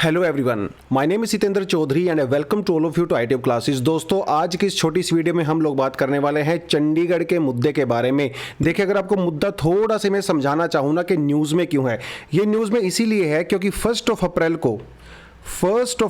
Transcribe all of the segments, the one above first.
Hello everyone, my name is Sitendra Chaudhary and welcome to all of you to ITF classes. दोस्तों, आज की इस छोटी सी वीडियो में हम लोग बात करने वाले हैं चंडीगढ़ के मुद्दे के बारे में। देखिए, अगर आपको मुद्दा थोड़ा सा मैं समझाना चाहूँ ना कि न्यूज़ में क्यों है, ये न्यूज़ में इसीलिए है क्योंकि फर्स्ट ऑफ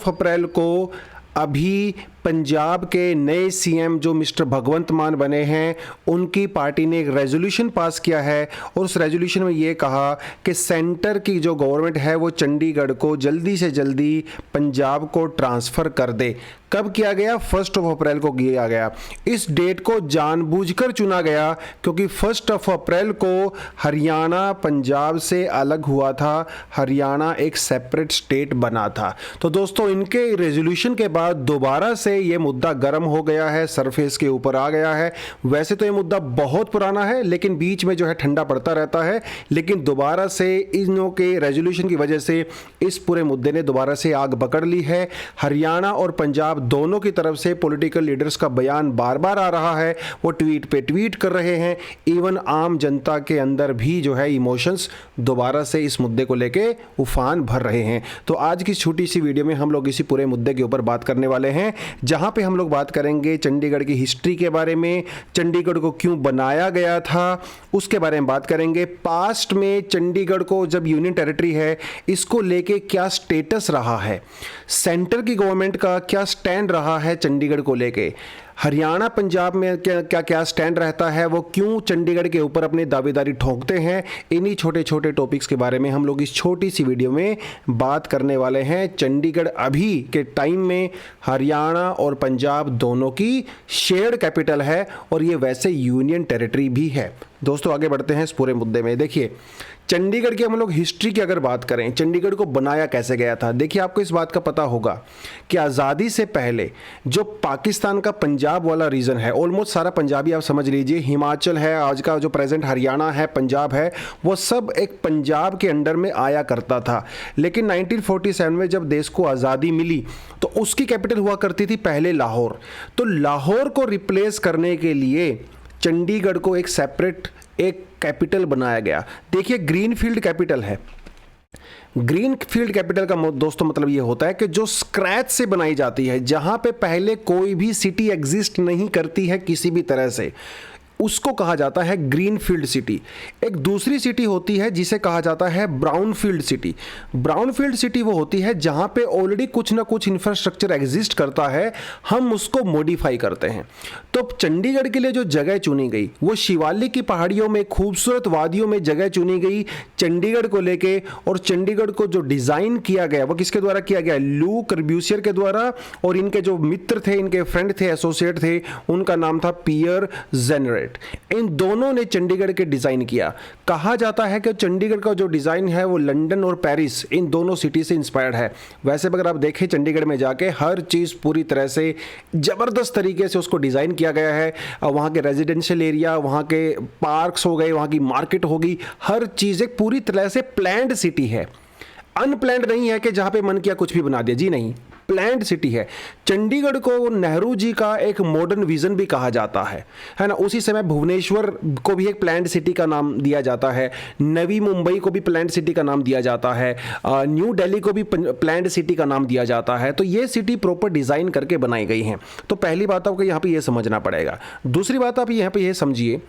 अप्रैल को अभी पंजाब के नए सीएम जो मिस्टर भगवंत मान बने हैं, उनकी पार्टी ने एक रेजोल्यूशन पास किया है और उस रेजोल्यूशन में ये कहा कि सेंटर की जो गवर्नमेंट है वो चंडीगढ़ को जल्दी से जल्दी पंजाब को ट्रांसफ़र कर दे। कब किया गया? 1 अप्रैल को किया गया। इस डेट को जानबूझकर चुना गया क्योंकि 1 अप्रैल को हरियाणा पंजाब से अलग हुआ था, हरियाणा एक सेपरेट स्टेट बना था। तो दोस्तों, इनके रेजोल्यूशन के बाद दोबारा से ये मुद्दा गर्म हो गया है, सरफेस के ऊपर आ गया है। वैसे तो ये मुद्दा बहुत पुराना है, लेकिन बीच में जो है ठंडा पड़ता रहता है, लेकिन दोबारा से इनों के रेजोल्यूशन की वजह से इस पूरे मुद्दे ने दोबारा से आग पकड़ ली है। हरियाणा और पंजाब दोनों की तरफ से पॉलिटिकल लीडर्स का बयान बार बार आ रहा है, वो ट्वीट पे ट्वीट कर रहे हैं। इवन आम जनता के अंदर भी जो है इमोशंस दोबारा से इस मुद्दे को लेके उफान भर रहे हैं। तो आज की छोटी सी वीडियो में हम लोग इसी पूरे मुद्दे के ऊपर बात करने वाले हैं, जहां पे हम लोग बात करेंगे चंडीगढ़ की हिस्ट्री के बारे में, चंडीगढ़ को क्यों बनाया गया था उसके बारे में बात करेंगे। पास्ट में चंडीगढ़ को जब यूनियन टेरिटरी है, इसको लेके क्या स्टेटस रहा है, सेंटर की गवर्नमेंट का क्या स्टैंड रहा है चंडीगढ़ को लेके, हरियाणा पंजाब में क्या क्या स्टैंड रहता है, वो क्यों चंडीगढ़ के ऊपर अपनी दावेदारी ठोंकते हैं। इन्हीं छोटे छोटे टॉपिक्स के बारे में हम लोग इस छोटी सी वीडियो में बात करने वाले हैं। चंडीगढ़ अभी के टाइम में हरियाणा और पंजाब दोनों की शेयर्ड कैपिटल है और ये वैसे यूनियन टेरिटरी भी है। दोस्तों, आगे बढ़ते हैं इस पूरे मुद्दे में। देखिए, चंडीगढ़ की हम लोग हिस्ट्री की अगर बात करें, चंडीगढ़ को बनाया कैसे गया था। देखिए, आपको इस बात का पता होगा कि आज़ादी से पहले जो पाकिस्तान का पंजाब वाला रीजन है, ऑलमोस्ट सारा पंजाबी आप समझ लीजिए, हिमाचल है, आज का जो प्रेजेंट हरियाणा है, पंजाब है, वो सब एक पंजाब के अंडर में आया करता था। लेकिन 1947 में जब देश को आज़ादी मिली तो उसकी कैपिटल हुआ करती थी पहले लाहौर। तो लाहौर को रिप्लेस करने के लिए चंडीगढ़ को एक सेपरेट एक कैपिटल बनाया गया। देखिए, ग्रीनफील्ड कैपिटल है। ग्रीनफील्ड कैपिटल का दोस्तों मतलब ये होता है कि जो स्क्रैच से बनाई जाती है, जहां पे पहले कोई भी सिटी एग्जिस्ट नहीं करती है किसी भी तरह से, उसको कहा जाता है ग्रीनफील्ड सिटी। एक दूसरी सिटी होती है जिसे कहा जाता है ब्राउनफील्ड सिटी। ब्राउनफील्ड सिटी वो होती है जहां पे ऑलरेडी कुछ ना कुछ इंफ्रास्ट्रक्चर एग्जिस्ट करता है, हम उसको मॉडिफाई करते हैं। तो चंडीगढ़ के लिए जो जगह चुनी गई वो शिवालिक की पहाड़ियों में, खूबसूरत वादियों में जगह चुनी गई चंडीगढ़ को लेके। और चंडीगढ़ को जो डिज़ाइन किया गया वो किसके द्वारा किया गया? लू कर्ब्यूसियर के द्वारा। और इनके जो मित्र थे, इनके फ्रेंड थे, एसोसिएट थे, उनका नाम था पियर जेनरेट। इन दोनों ने चंडीगढ़ के डिजाइन किया। कहा जाता है कि चंडीगढ़ का जो डिजाइन है वो लंदन और पेरिस, इन दोनों सिटी से इंस्पायर्ड है। वैसे अगर आप देखें चंडीगढ़ में जाके, हर चीज पूरी तरह से जबरदस्त तरीके से उसको डिजाइन किया गया है। वहां के रेजिडेंशियल एरिया, वहां के पार्क्स हो गए, वहां की मार्केट होगी, हर चीज एक पूरी तरह से प्लान्ड सिटी है। अनप्लान्ड नहीं है कि जहां पे मन किया कुछ भी बना दिया, जी नहीं, प्लान्ड सिटी है। चंडीगढ़ को नेहरू जी का एक मॉडर्न विजन भी कहा जाता है ना। उसी समय भुवनेश्वर को भी एक प्लान्ड सिटी का नाम दिया जाता है, नवी मुंबई को भी प्लान्ड सिटी का नाम दिया जाता है, न्यू दिल्ली को भी प्लान्ड सिटी का नाम दिया जाता है। तो ये सिटी प्रॉपर डिजाइन करके बनाई गई हैं। तो पहली बात आपको यहाँ पे ये समझना पड़ेगा। दूसरी बात आप यहाँ पे ये समझिए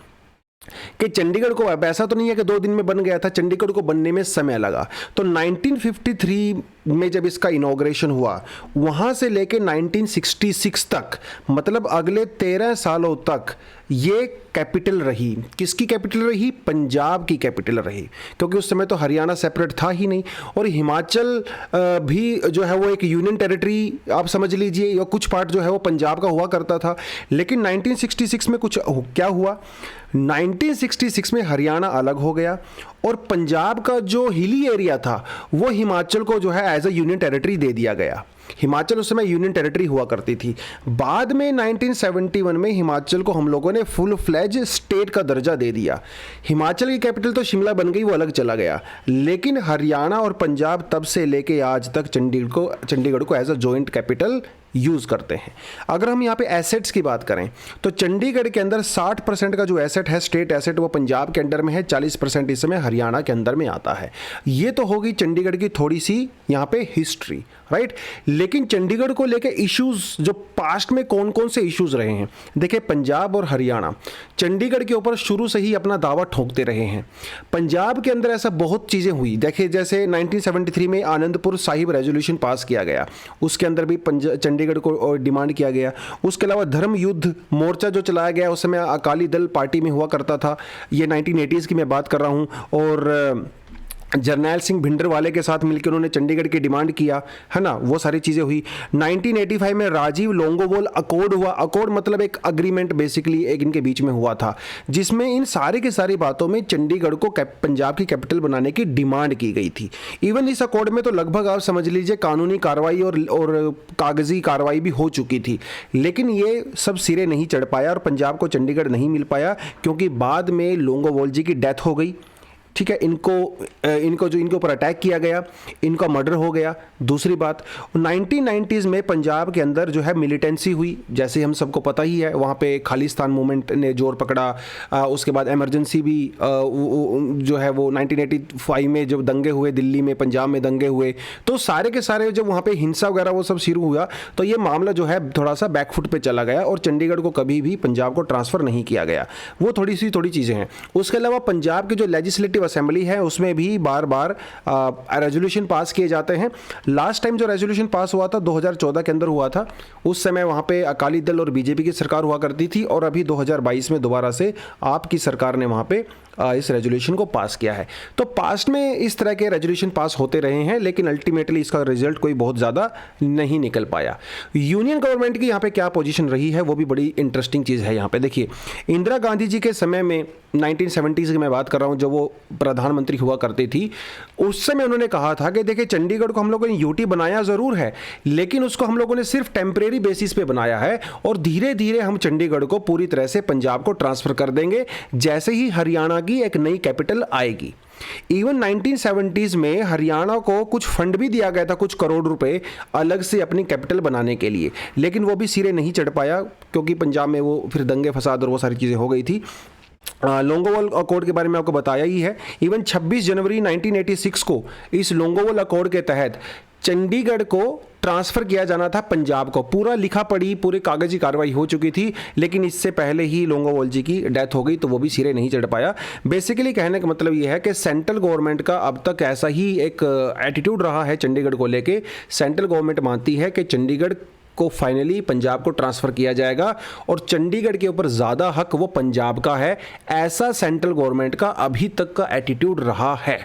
कि चंडीगढ़ को अब ऐसा तो नहीं है कि 2 दिन में बन गया था, चंडीगढ़ को बनने में समय लगा। तो 1953 में जब इसका इनॉग्रेशन हुआ, वहां से लेके 1966 तक, मतलब अगले 13 सालों तक ये कैपिटल रही। किसकी कैपिटल रही? पंजाब की कैपिटल रही, क्योंकि उस समय तो हरियाणा सेपरेट था ही नहीं। और हिमाचल भी जो है वो एक यूनियन टेरिटरी आप समझ लीजिए, या कुछ पार्ट जो है वो पंजाब का हुआ करता था। लेकिन 1966 में कुछ क्या हुआ, 1966 में हरियाणा अलग हो गया और पंजाब का जो हिली एरिया था वो हिमाचल को जो है एज अ यूनियन टेरिटरी दे दिया गया। हिमाचल उस समय यूनियन टेरिटरी हुआ करती थी। बाद में 1971 में हिमाचल को हम लोगों ने फुल फ्लेज स्टेट का दर्जा दे दिया। हिमाचल की कैपिटल तो शिमला बन गई, वो अलग चला गया। लेकिन हरियाणा और पंजाब तब से लेके आज तक चंडीगढ़ को as a joint capital use करते हैं। अगर हम यहाँ पे एसेट्स की बात करें तो चंडीगढ़ के अंदर 60% का जो एसेट है स्टेट एसेट वो पंजाब के अंडर में है, 40% इस समय हरियाणा के अंदर में आता है। ये तो होगी चंडीगढ़ की थोड़ी सी यहाँ पे हिस्ट्री, राइट। लेकिन चंडीगढ़ को लेके इश्यूज जो पास्ट में कौन कौन से इश्यूज रहे हैं, देखिए पंजाब और हरियाणा चंडीगढ़ के ऊपर शुरू से ही अपना दावा ठोकते रहे हैं। पंजाब के अंदर ऐसा बहुत चीज़ें हुई, देखिए जैसे 1973 में आनंदपुर साहिब रेजोल्यूशन पास किया गया, उसके अंदर भी चंडीगढ़ को डिमांड किया गया। उसके अलावा धर्म युद्ध मोर्चा जो चलाया गया उस समय अकाली दल पार्टी में हुआ करता था, ये 1980s की मैं बात कर रहा हूँ, और जरनैल सिंह भिंडरवाले के साथ मिलकर उन्होंने चंडीगढ़ की डिमांड किया, है ना, वो सारी चीज़ें हुई। 1985 में राजीव लोंगोवाल अकॉर्ड हुआ, अकॉर्ड मतलब एक अग्रीमेंट बेसिकली एक इनके बीच में हुआ था, जिसमें इन सारे की सारी बातों में चंडीगढ़ को पंजाब की कैपिटल बनाने की डिमांड की गई थी। इवन इस अकॉर्ड में तो लगभग आप समझ लीजिए कानूनी कार्रवाई और कागजी कार्रवाई भी हो चुकी थी, लेकिन ये सब सिरे नहीं चढ़ पाया और पंजाब को चंडीगढ़ नहीं मिल पाया, क्योंकि बाद में लोंगोवाल जी की डेथ हो गई, ठीक है, इनको जो इनके ऊपर अटैक किया गया, इनका मर्डर हो गया। दूसरी बात 1990s में पंजाब के अंदर जो है मिलिटेंसी हुई, जैसे हम सबको पता ही है, वहाँ पे खालिस्तान मूवमेंट ने जोर पकड़ा। उसके बाद इमरजेंसी भी जो है वो 1985 में जब दंगे हुए दिल्ली में, पंजाब में दंगे हुए, तो सारे के सारे जब वहाँ पे हिंसा वगैरह वो सब शुरू हुआ तो ये मामला जो है थोड़ा सा बैकफुट पे चला गया और चंडीगढ़ को कभी भी पंजाब को ट्रांसफ़र नहीं किया गया। वो थोड़ी चीज़ें हैं। उसके अलावा पंजाब के जो लेजिस्लेटिव असेंबली है उसमें भी बार बार रेजोल्यूशन पास किए जाते हैं। लास्ट टाइम जो रेजोल्यूशन पास हुआ था 2014 के अंदर हुआ था, उस समय वहाँ पे अकाली दल और बीजेपी की सरकार हुआ करती थी, और अभी 2022 में दोबारा से आपकी सरकार ने वहाँ पे इस रेजोल्यूशन को पास किया है। तो पास्ट में इस तरह के रेजोल्यूशन पास होते रहे हैं, लेकिन अल्टीमेटली इसका रिजल्ट कोई बहुत ज़्यादा नहीं निकल पाया। यूनियन गवर्नमेंट की यहाँ पे क्या पोजीशन रही है वो भी बड़ी इंटरेस्टिंग चीज़ है। यहाँ पे देखिए इंदिरा गांधी जी के समय में 1970s की मैं बात कर रहा हूँ, जब वो प्रधानमंत्री हुआ करती थी, उस समय उन्होंने कहा था कि देखिए चंडीगढ़ को हम लोगों ने यूटी बनाया ज़रूर है, लेकिन उसको हम लोगों ने सिर्फ टेम्परेरी बेसिस पे बनाया है, और धीरे धीरे हम चंडीगढ़ को पूरी तरह से पंजाब को ट्रांसफ़र कर देंगे जैसे ही हरियाणा की एक नई कैपिटल आएगी। इवन 1970s में हरियाणा को कुछ फंड भी दिया गया था, कुछ करोड़ रुपए अलग से अपनी कैपिटल बनाने के लिए, लेकिन वो भी सिरे नहीं चढ़ पाया, क्योंकि पंजाब में वो फिर दंगे फसाद और वो सारी चीज़ें हो गई थी। लोंगोवाल अकॉर्ड के बारे में आपको बताया ही है। इवन 26 जनवरी 1986 को इस लोंगोवाल अकॉर्ड के तहत चंडीगढ़ को ट्रांसफ़र किया जाना था पंजाब को। पूरा लिखा पढ़ी, पूरी कागजी कार्रवाई हो चुकी थी, लेकिन इससे पहले ही लोंगोवाल जी की डेथ हो गई, तो वो भी सिरे नहीं चढ़ पाया। बेसिकली कहने का मतलब ये है कि सेंट्रल गवर्नमेंट का अब तक ऐसा ही एक एटीट्यूड रहा है चंडीगढ़ को लेके। सेंट्रल गवर्नमेंट मानती है कि चंडीगढ़ को फाइनली पंजाब को ट्रांसफ़र किया जाएगा और चंडीगढ़ के ऊपर ज़्यादा हक वो पंजाब का है, ऐसा सेंट्रल गवर्नमेंट का अभी तक का एटीट्यूड रहा है,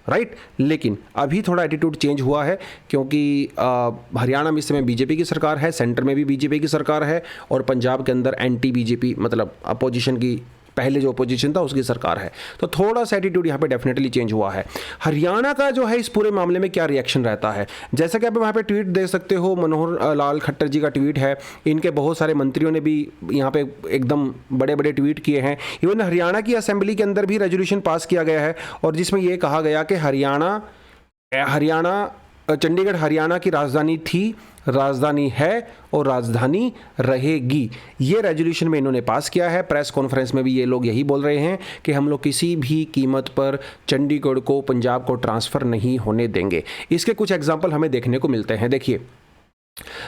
राइट। लेकिन अभी थोड़ा एटीट्यूड चेंज हुआ है, क्योंकि हरियाणा में इस समय बीजेपी की सरकार है, सेंटर में भी बीजेपी की सरकार है, और पंजाब के अंदर एंटी बीजेपी मतलब अपोजिशन की, पहले जो अपोजिशन था उसकी सरकार है, तो थोड़ा सा एटीट्यूड यहाँ पे डेफिनेटली चेंज हुआ है। हरियाणा का जो है इस पूरे मामले में क्या रिएक्शन रहता है, जैसा कि आप वहाँ पे ट्वीट देख सकते हो, मनोहर लाल खट्टर जी का ट्वीट है, इनके बहुत सारे मंत्रियों ने भी यहाँ पे एकदम बड़े बड़े ट्वीट किए हैं। इवन हरियाणा की असेंबली के अंदर भी रेजोल्यूशन पास किया गया है, और जिसमें ये कहा गया कि चंडीगढ़ हरियाणा की राजधानी थी, राजधानी है और राजधानी रहेगी। ये रेजोल्यूशन में इन्होंने पास किया है। प्रेस कॉन्फ्रेंस में भी ये लोग यही बोल रहे हैं कि हम लोग किसी भी कीमत पर चंडीगढ़ को पंजाब को ट्रांसफ़र नहीं होने देंगे। इसके कुछ एग्जाम्पल हमें देखने को मिलते हैं। देखिए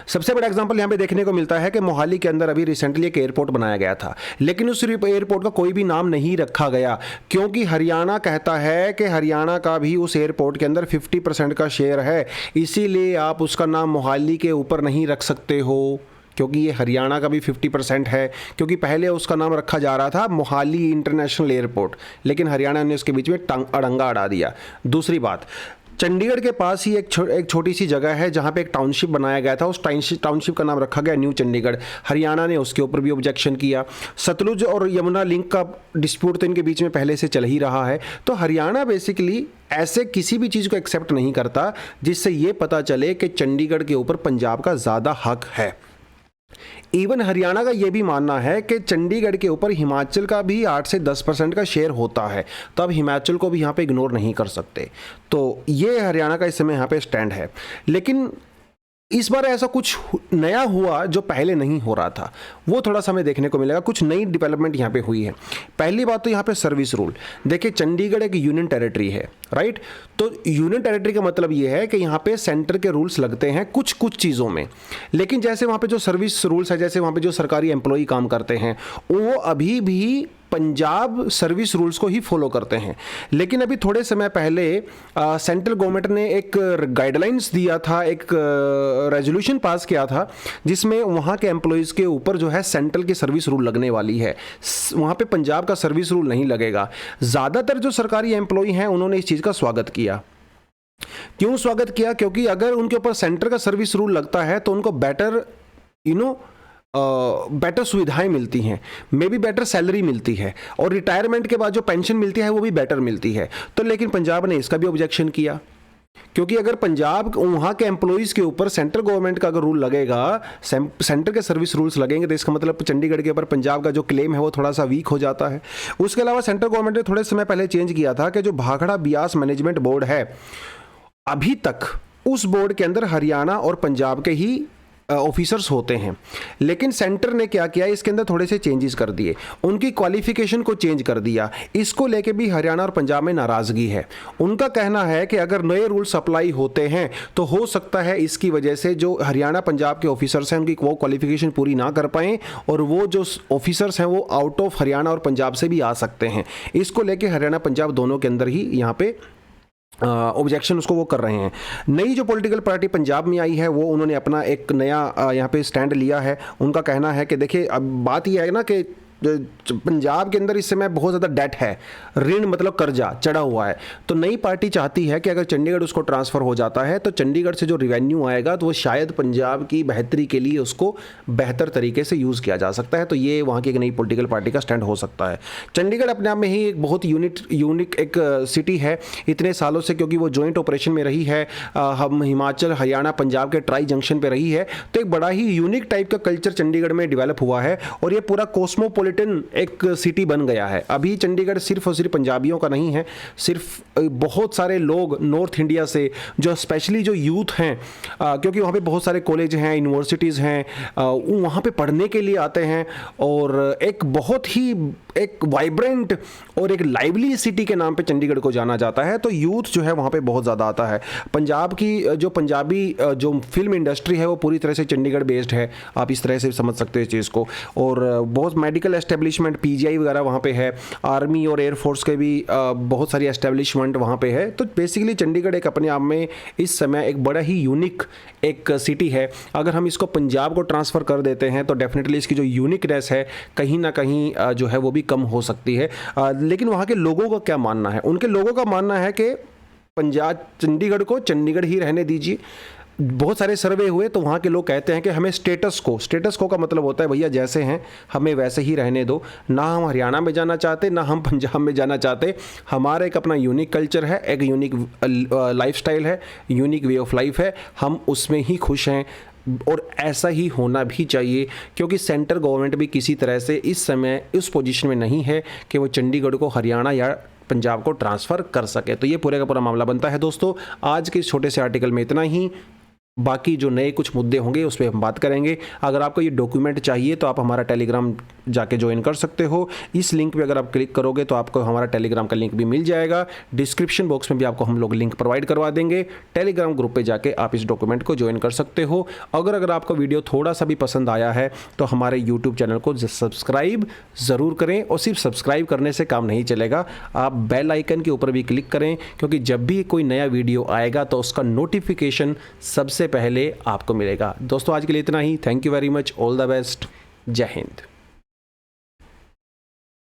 सबसे बड़ा एग्जांपल यहाँ पे देखने को मिलता है कि मोहाली के अंदर अभी रिसेंटली एक एयरपोर्ट बनाया गया था, लेकिन उस एयरपोर्ट का कोई भी नाम नहीं रखा गया, क्योंकि हरियाणा कहता है कि हरियाणा का भी उस एयरपोर्ट के अंदर 50% का शेयर है, इसीलिए आप उसका नाम मोहाली के ऊपर नहीं रख सकते हो, क्योंकि ये हरियाणा का भी 50% है। क्योंकि पहले उसका नाम रखा जा रहा था मोहाली इंटरनेशनल एयरपोर्ट, लेकिन हरियाणा ने उसके बीच में अड़ंगा अड़ा दिया। दूसरी बात, चंडीगढ़ के पास ही एक छोटी सी जगह है जहाँ पे एक टाउनशिप बनाया गया था, उस टाउनशिप का नाम रखा गया न्यू चंडीगढ़। हरियाणा ने उसके ऊपर भी ऑब्जेक्शन किया। सतलुज और यमुना लिंक का डिस्प्यूट तो इनके बीच में पहले से चल ही रहा है। तो हरियाणा बेसिकली ऐसे किसी भी चीज़ को एक्सेप्ट नहीं करता जिससे ये पता चले कि चंडीगढ़ के ऊपर पंजाब का ज़्यादा हक है। इवन हरियाणा का यह भी मानना है कि चंडीगढ़ के ऊपर हिमाचल का भी 8 से 10% का शेयर होता है, तब हिमाचल को भी यहाँ पे इग्नोर नहीं कर सकते। तो ये हरियाणा का इस समय यहाँ पे स्टैंड है। लेकिन इस बार ऐसा कुछ नया हुआ जो पहले नहीं हो रहा था, वो थोड़ा सा हमें देखने को मिलेगा। कुछ नई डेवलपमेंट यहाँ पे हुई है। पहली बात तो यहाँ पे सर्विस रूल। देखिए, चंडीगढ़ एक यूनियन टेरिटरी है, राइट। तो यूनियन टेरिटरी का मतलब ये है कि यहाँ पे सेंटर के रूल्स लगते हैं कुछ कुछ चीज़ों में, लेकिन जैसे वहाँ पे जो सर्विस रूल्स है, जैसे वहाँ पे जो सरकारी एम्प्लॉय काम करते हैं, वो अभी भी पंजाब सर्विस रूल्स को ही फॉलो करते हैं। लेकिन अभी थोड़े समय पहले सेंट्रल गवर्नमेंट ने एक गाइडलाइंस दिया था, एक रेजोल्यूशन पास किया था, जिसमें वहाँ के एम्प्लॉयज़ के ऊपर जो है सेंट्रल की सर्विस रूल लगने वाली है। वहाँ पे पंजाब का सर्विस रूल नहीं लगेगा। ज़्यादातर जो सरकारी एम्प्लॉय हैं उन्होंने इस चीज़ का स्वागत किया। क्यों स्वागत किया? क्योंकि अगर उनके ऊपर सेंटर का सर्विस रूल लगता है तो उनको बेटर बेटर सुविधाएं मिलती हैं, मे बी बेटर सैलरी मिलती है, और रिटायरमेंट के बाद जो पेंशन मिलती है वो भी बेटर मिलती है। तो लेकिन पंजाब ने इसका भी ऑब्जेक्शन किया, क्योंकि अगर पंजाब वहाँ के एम्प्लॉयज़ के ऊपर सेंट्रल गवर्नमेंट का अगर रूल लगेगा, सेंटर के सर्विस रूल्स लगेंगे, तो इसका मतलब चंडीगढ़ के ऊपर पंजाब का जो क्लेम है वो थोड़ा सा वीक हो जाता है। उसके अलावा सेंट्रल गवर्नमेंट ने थोड़े समय पहले चेंज किया था कि जो भाखड़ा ब्यास मैनेजमेंट बोर्ड है, अभी तक उस बोर्ड के अंदर हरियाणा और पंजाब के ही ऑफिसर्स होते हैं। लेकिन सेंटर ने क्या किया, इसके अंदर थोड़े से चेंजेस कर दिए, उनकी क्वालिफिकेशन को चेंज कर दिया। इसको लेके भी हरियाणा और पंजाब में नाराज़गी है। उनका कहना है कि अगर नए रूल्स अप्लाई होते हैं तो हो सकता है इसकी वजह से जो हरियाणा पंजाब के ऑफिसर्स हैं उनकी वो क्वालिफिकेशन पूरी ना कर पाएँ, और वो जो ऑफिसर्स हैं वो आउट ऑफ हरियाणा और पंजाब से भी आ सकते हैं। इसको लेके हरियाणा पंजाब दोनों के अंदर ही यहाँ पे ऑब्जेक्शन उसको वो कर रहे हैं। नई जो पॉलिटिकल पार्टी पंजाब में आई है वो उन्होंने अपना एक नया यहाँ पे स्टैंड लिया है। उनका कहना है कि देखिए, अब बात ये है ना कि पंजाब के अंदर इस समय बहुत ज़्यादा डेट है, ऋण मतलब कर्जा चढ़ा हुआ है। तो नई पार्टी चाहती है कि अगर चंडीगढ़ उसको ट्रांसफ़र हो जाता है तो चंडीगढ़ से जो रिवेन्यू आएगा तो वो शायद पंजाब की बेहतरी के लिए उसको बेहतर तरीके से यूज़ किया जा सकता है। तो ये वहाँ की एक नई पॉलिटिकल पार्टी का स्टैंड हो सकता है। चंडीगढ़ अपने आप में ही एक बहुत यूनिक एक सिटी है इतने सालों से, क्योंकि वो जॉइंट ऑपरेशन में रही है। हम हिमाचल, हरियाणा, पंजाब के ट्राई जंक्शन पर रही है। तो एक बड़ा ही यूनिक टाइप का कल्चर चंडीगढ़ में डेवलप हुआ है, और ये पूरा कॉस्मोपॉलिटन एक सिटी बन गया है। अभी चंडीगढ़ सिर्फ और सिर्फ पंजाबियों का नहीं है, सिर्फ बहुत सारे लोग नॉर्थ इंडिया से, जो स्पेशली जो यूथ हैं, क्योंकि वहाँ पे बहुत सारे कॉलेज हैं, यूनिवर्सिटीज़ हैं, वहाँ पे पढ़ने के लिए आते हैं, और एक बहुत ही एक वाइब्रेंट और एक लाइवली सिटी के नाम पे चंडीगढ़ को जाना जाता है। तो यूथ जो है वहाँ पे बहुत ज़्यादा आता है। पंजाब की जो पंजाबी जो फिल्म इंडस्ट्री है वो पूरी तरह से चंडीगढ़ बेस्ड है, आप इस तरह से समझ सकते हैं इस चीज़ को। और बहुत मेडिकल एस्टेब्लिशमेंट, पीजीआई वगैरह वहाँ पे है, आर्मी और एयरफोर्स के भी बहुत सारी एस्टेब्लिशमेंट वहाँ पे है। तो बेसिकली चंडीगढ़ एक अपने आप में इस समय एक बड़ा ही यूनिक एक सिटी है। अगर हम इसको पंजाब को ट्रांसफ़र कर देते हैं तो डेफिनेटली इसकी जो यूनिकनेस है कहीं ना कहीं जो है वो भी कम हो सकती है। लेकिन वहाँ के लोगों का क्या मानना है? उनके लोगों का मानना है कि पंजाब, चंडीगढ़ को चंडीगढ़ ही रहने दीजिए। बहुत सारे सर्वे हुए तो वहाँ के लोग कहते हैं कि हमें स्टेटस को का मतलब होता है भैया जैसे हैं हमें वैसे ही रहने दो, ना हम हरियाणा में जाना चाहते, ना हम पंजाब में जाना चाहते। हमारा एक अपना यूनिक कल्चर है, एक यूनिक लाइफस्टाइल है, यूनिक वे ऑफ लाइफ है, हम उसमें ही खुश हैं, और ऐसा ही होना भी चाहिए। क्योंकि सेंट्रल गवर्नमेंट भी किसी तरह से इस समय उस पोजीशन में नहीं है कि वो चंडीगढ़ को हरियाणा या पंजाब को ट्रांसफ़र कर सके। तो ये पूरे का पूरा मामला बनता है। दोस्तों, आज के इस छोटे से आर्टिकल में इतना ही। बाकी जो नए कुछ मुद्दे होंगे उस पर हम बात करेंगे। अगर आपको ये डॉक्यूमेंट चाहिए तो आप हमारा टेलीग्राम जाके ज्वाइन कर सकते हो। इस लिंक पे अगर आप क्लिक करोगे तो आपको हमारा टेलीग्राम का लिंक भी मिल जाएगा। डिस्क्रिप्शन बॉक्स में भी आपको हम लोग लिंक प्रोवाइड करवा देंगे। टेलीग्राम ग्रुप पे जाके आप इस डॉक्यूमेंट को ज्वाइन कर सकते हो। अगर आपको वीडियो थोड़ा सा भी पसंद आया है तो हमारे यूट्यूब चैनल को सब्सक्राइब ज़रूर करें, और सिर्फ सब्सक्राइब करने से काम नहीं चलेगा, आप बेल आइकन के ऊपर भी क्लिक करें, क्योंकि जब भी कोई नया वीडियो आएगा तो उसका नोटिफिकेशन सबसे पहले आपको मिलेगा। दोस्तों, आज के लिए इतना ही। Thank you very much, all the best, जय हिंद।